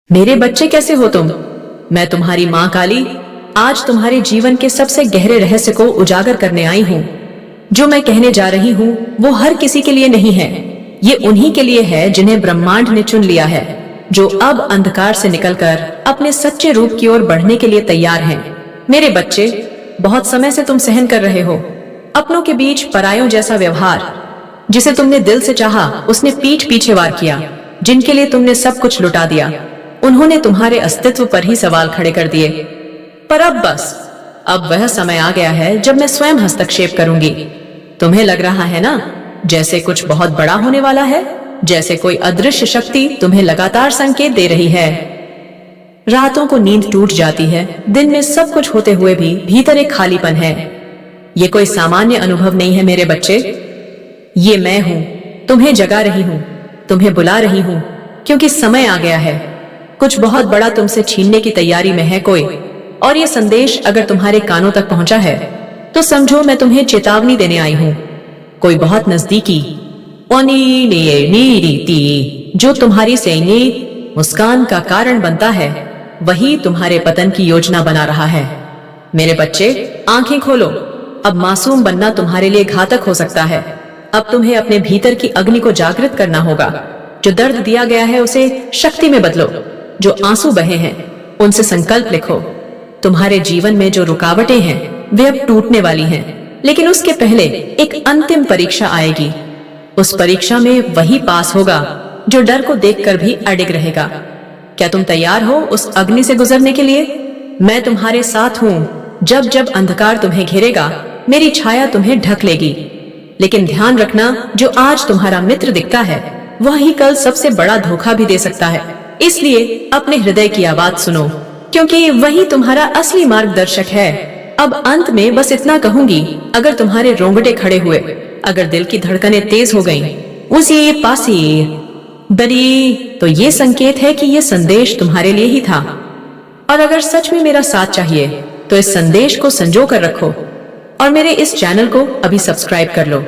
मेरे बच्चे कैसे हो तुम? मैं तुम्हारी माँ काली आज तुम्हारे जीवन के सबसे गहरे रहस्य को उजागर करने आई हूँ। जो मैं कहने जा रही हूँ वो हर किसी के लिए नहीं है। ये उन्हीं के लिए है जिन्हें ब्रह्मांड ने चुन लिया है, जो अब अंधकार से निकलकर अपने सच्चे रूप की ओर बढ़ने के लिए तैयार हैं। मेरे बच्चे, बहुत समय से तुम सहन कर रहे हो अपनों के बीच परायों जैसा व्यवहार। जिसे तुमने दिल से चाहा उसने पीठ पीछे वार किया। जिनके लिए तुमने सब कुछ लुटा दिया उन्होंने तुम्हारे अस्तित्व पर ही सवाल खड़े कर दिए। पर अब वह समय आ गया है जब मैं स्वयं हस्तक्षेप करूंगी। तुम्हें लग रहा है ना जैसे कुछ बहुत बड़ा होने वाला है, जैसे कोई अदृश्य शक्ति तुम्हें लगातार संकेत दे रही है। रातों को नींद टूट जाती है, दिन में सब कुछ होते हुए भी भीतर एक खालीपन है। ये कोई सामान्य अनुभव नहीं है मेरे बच्चे। ये मैं हूं, तुम्हें जगा रही हूं, तुम्हें बुला रही हूं, क्योंकि समय आ गया है। कुछ बहुत बड़ा तुमसे छीनने की तैयारी में है कोई। और ये संदेश अगर तुम्हारे कानों तक पहुंचा है तो समझो मैं तुम्हें चेतावनी देने आई हूं। कोई बहुत नजदीकी जो तुम्हारी सैन्य मुस्कान का कारण बनता है, वही तुम्हारे पतन की योजना बना रहा है। मेरे बच्चे, आंखें खोलो। अब मासूम बनना तुम्हारे लिए घातक हो सकता है। अब तुम्हें अपने भीतर की अग्नि को जागृत करना होगा। जो दर्द दिया गया है उसे शक्ति में बदलो। जो आंसू बहे हैं उनसे संकल्प लिखो। तुम्हारे जीवन में जो रुकावटें हैं वे अब टूटने वाली हैं, लेकिन उसके पहले एक अंतिम परीक्षा आएगी। उस परीक्षा में वही पास होगा जो डर को देखकर भी अडिग रहेगा। क्या तुम तैयार हो उस अग्नि से गुजरने के लिए? मैं तुम्हारे साथ हूं। जब जब अंधकार तुम्हें घेरेगा मेरी छाया तुम्हें ढक लेगी। लेकिन ध्यान रखना, जो आज तुम्हारा मित्र दिखता है वही कल सबसे बड़ा धोखा भी दे सकता है। इसलिए अपने हृदय की आवाज सुनो, क्योंकि वही तुम्हारा असली मार्गदर्शक है। अब अंत में बस इतना कहूंगी, अगर तुम्हारे रोंगटे खड़े हुए, अगर दिल की धड़कनें तेज हो गईं, उसी पासी बड़ी, तो ये संकेत है कि ये संदेश तुम्हारे लिए ही था। और अगर सच में मेरा साथ चाहिए तो इस संदेश को संजो कर रखो और मेरे इस चैनल को अभी सब्सक्राइब कर लो,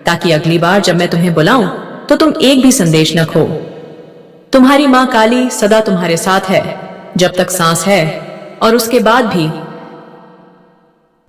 ताकि अगली बार जब मैं तुम्हें बुलाऊं तो तुम एक भी संदेश न खो। तुम्हारी माँ काली सदा तुम्हारे साथ है, जब तक सांस है, और उसके बाद भी